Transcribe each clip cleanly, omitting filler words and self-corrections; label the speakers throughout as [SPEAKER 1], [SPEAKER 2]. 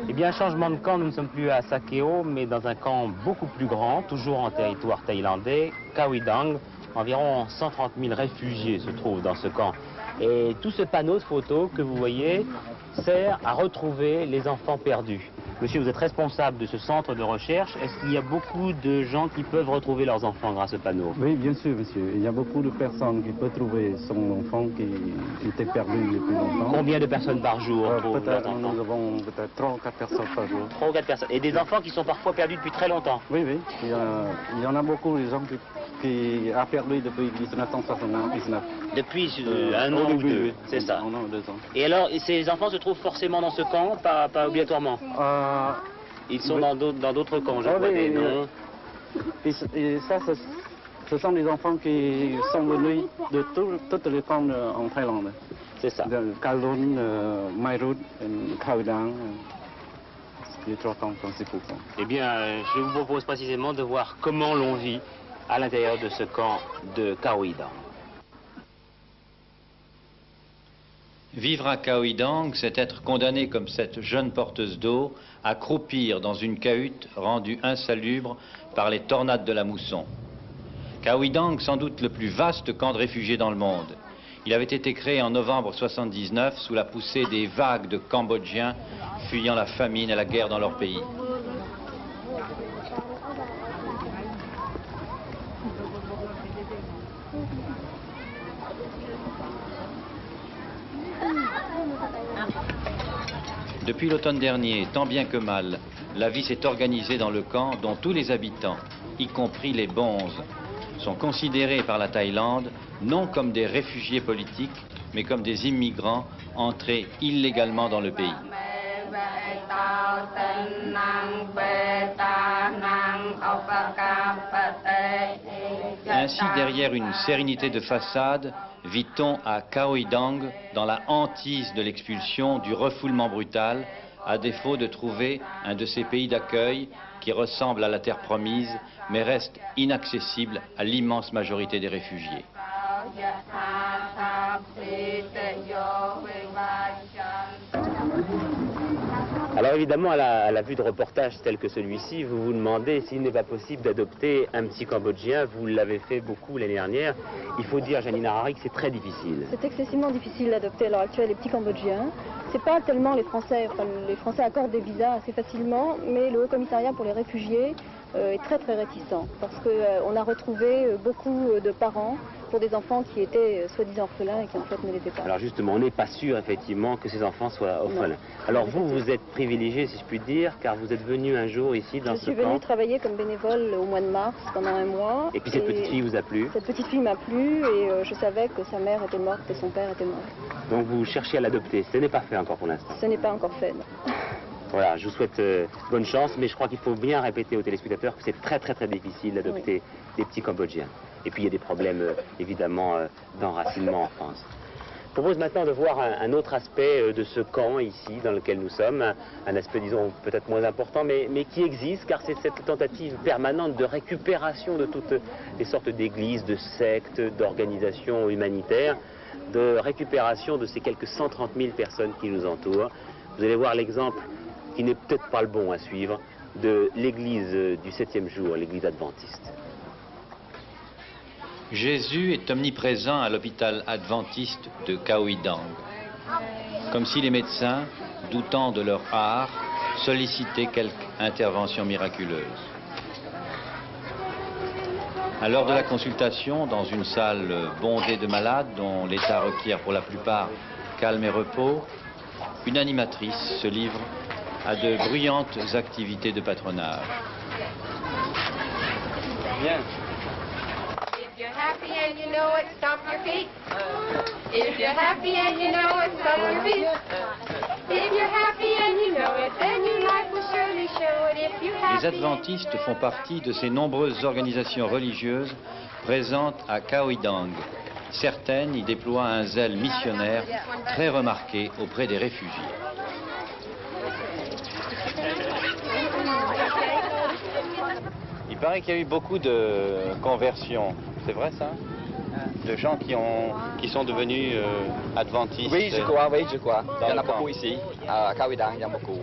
[SPEAKER 1] Eh bien, changement de camp, nous ne sommes plus à Sakeo, mais dans un camp beaucoup plus grand, toujours en territoire thaïlandais, Khao Dang. Environ 130 000 réfugiés se trouvent dans ce camp. Et tout ce panneau de photos que vous voyez sert à retrouver les enfants perdus. Monsieur, vous êtes responsable de ce centre de recherche. Est-ce qu'il y a beaucoup de gens qui peuvent retrouver leurs enfants grâce au panneau?
[SPEAKER 2] Oui, bien sûr, monsieur. Il y a beaucoup de personnes qui peuvent trouver son enfant qui était perdu depuis longtemps.
[SPEAKER 1] Combien de personnes par jour trouvent leurs enfants?
[SPEAKER 2] Nous avons peut-être 3 ou 4 personnes par jour.
[SPEAKER 1] 3 ou 4 personnes. Et des enfants qui sont parfois perdus depuis très longtemps?
[SPEAKER 2] Oui, oui. Il y en a beaucoup, des gens qui ont perdu depuis 1979.
[SPEAKER 1] Depuis un an ou deux, c'est ça.
[SPEAKER 2] Un an ou 2 ans.
[SPEAKER 1] Et alors, ces enfants se trouvent forcément dans ce camp, pas obligatoirement? Ils sont dans d'autres camps, je vois des noms.
[SPEAKER 2] Et ça, ce sont des enfants qui sont venus de toutes les camps en Thaïlande.
[SPEAKER 1] C'est ça.
[SPEAKER 2] Kowloon, Mai Rut, Khao Dang, les 3 camps principaux.
[SPEAKER 1] Eh bien, je vous propose précisément de voir comment l'on vit à l'intérieur de ce camp de Khao Dang.
[SPEAKER 3] Vivre à Khao Dang, c'est être condamné comme cette jeune porteuse d'eau à croupir dans une cahute rendue insalubre par les tornades de la mousson. Khao Dang, sans doute le plus vaste camp de réfugiés dans le monde. Il avait été créé en novembre 1979 sous la poussée des vagues de Cambodgiens fuyant la famine et la guerre dans leur pays. Depuis l'automne dernier, tant bien que mal, la vie s'est organisée dans le camp dont tous les habitants, y compris les bonzes, sont considérés par la Thaïlande non comme des réfugiés politiques, mais comme des immigrants entrés illégalement dans le pays. Ainsi, derrière une sérénité de façade, vit-on à Khao Dang dans la hantise de l'expulsion, du refoulement brutal, à défaut de trouver un de ces pays d'accueil qui ressemble à la terre promise, mais reste inaccessible à l'immense majorité des réfugiés.
[SPEAKER 1] Alors évidemment, à la vue de reportages tels que celui-ci, vous vous demandez s'il n'est pas possible d'adopter un petit Cambodgien. Vous l'avez fait beaucoup l'année dernière. Il faut dire, Janine Harari, que c'est très difficile.
[SPEAKER 4] C'est excessivement difficile d'adopter à l'heure actuelle les petits Cambodgiens. C'est pas tellement les Français, les Français accordent des visas assez facilement, mais le Haut-Commissariat pour les réfugiés est très réticent parce qu'on a retrouvé beaucoup de parents pour des enfants qui étaient soi-disant orphelins et qui en fait ne l'étaient pas.
[SPEAKER 1] Alors justement, on n'est pas sûr effectivement que ces enfants soient orphelins. Non. Alors vous êtes privilégié, si je puis dire, car vous êtes venu un jour ici dans ce camp.
[SPEAKER 4] Je suis venue travailler comme bénévole au mois de mars pendant un mois.
[SPEAKER 1] Et puis cette petite fille vous a plu?
[SPEAKER 4] Cette petite fille m'a plu et je savais que sa mère était morte et son père était mort.
[SPEAKER 1] Donc vous cherchez à l'adopter. Ce n'est pas fait encore pour l'instant?
[SPEAKER 4] Ce n'est pas encore fait, non.
[SPEAKER 1] Voilà, je vous souhaite bonne chance, mais je crois qu'il faut bien répéter aux téléspectateurs que c'est très difficile d'adopter des petits Cambodgiens. Et puis il y a des problèmes évidemment d'enracinement en France. Je propose maintenant de voir un autre aspect de ce camp ici dans lequel nous sommes, un aspect disons peut-être moins important mais qui existe car c'est cette tentative permanente de récupération de toutes les sortes d'églises, de sectes, d'organisations humanitaires, de récupération de ces quelques 130 000 personnes qui nous entourent. Vous allez voir l'exemple qui n'est peut-être pas le bon à suivre, de l'église du 7e jour, l'église adventiste.
[SPEAKER 3] Jésus est omniprésent à l'hôpital adventiste de Khao Dang, comme si les médecins, doutant de leur art, sollicitaient quelque intervention miraculeuse. À l'heure de la consultation, dans une salle bondée de malades dont l'état requiert pour la plupart calme et repos, une animatrice se livre à de bruyantes activités de patronage.
[SPEAKER 1] Bien.
[SPEAKER 5] If you're happy and you know it, stomp your feet. If you're happy and you know it, stomp your feet. If you're happy and you know it, then your life will surely show it. If you're happy.
[SPEAKER 3] Les adventistes font partie de ces nombreuses organisations religieuses présentes à Khao Dang. Certaines y déploient un zèle missionnaire très remarqué auprès des réfugiés. Il paraît qu'il y a eu beaucoup de conversions, c'est vrai ça? De gens qui sont devenus adventistes.
[SPEAKER 6] Oui, je crois. Il y en a beaucoup ici. À Khao Dang, il y en a beaucoup.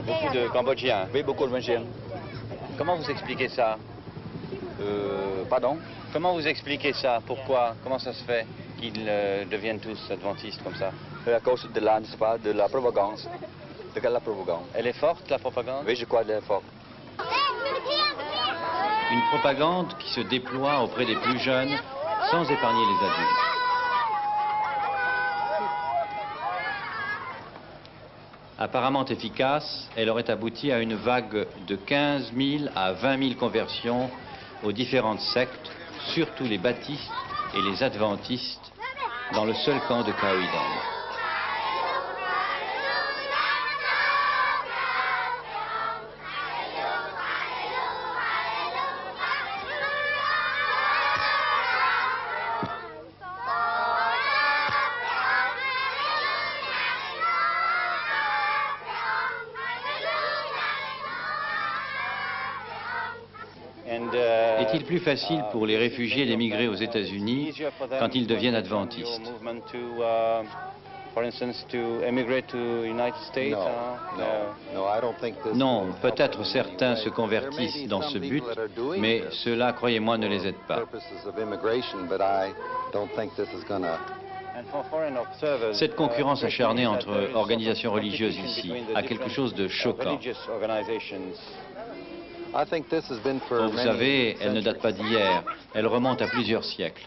[SPEAKER 3] Beaucoup de Cambodgiens.
[SPEAKER 6] Oui, beaucoup de Cambodgiens.
[SPEAKER 3] Comment vous expliquez ça?
[SPEAKER 6] Pardon?
[SPEAKER 3] Comment vous expliquez ça? Pourquoi? Comment ça se fait qu'ils deviennent tous adventistes comme ça?
[SPEAKER 6] À cause de la, n'est-ce pas, de la propagande. De la propagande.
[SPEAKER 3] Elle est forte, la propagande?
[SPEAKER 6] Oui, je crois qu'elle est forte.
[SPEAKER 3] Une propagande qui se déploie auprès des plus jeunes sans épargner les adultes. Apparemment efficace, elle aurait abouti à une vague de 15 000 à 20 000 conversions aux différentes sectes, surtout les baptistes et les adventistes, dans le seul camp de Khao I Dang. Est-il plus facile pour les réfugiés d'émigrer aux États-Unis quand ils deviennent adventistes? Non, peut-être certains se convertissent dans ce but, mais cela, croyez-moi, ne les aide pas. Cette concurrence acharnée entre organisations religieuses ici a quelque chose de choquant. Vous savez, elle ne date pas d'hier, elle remonte à plusieurs siècles.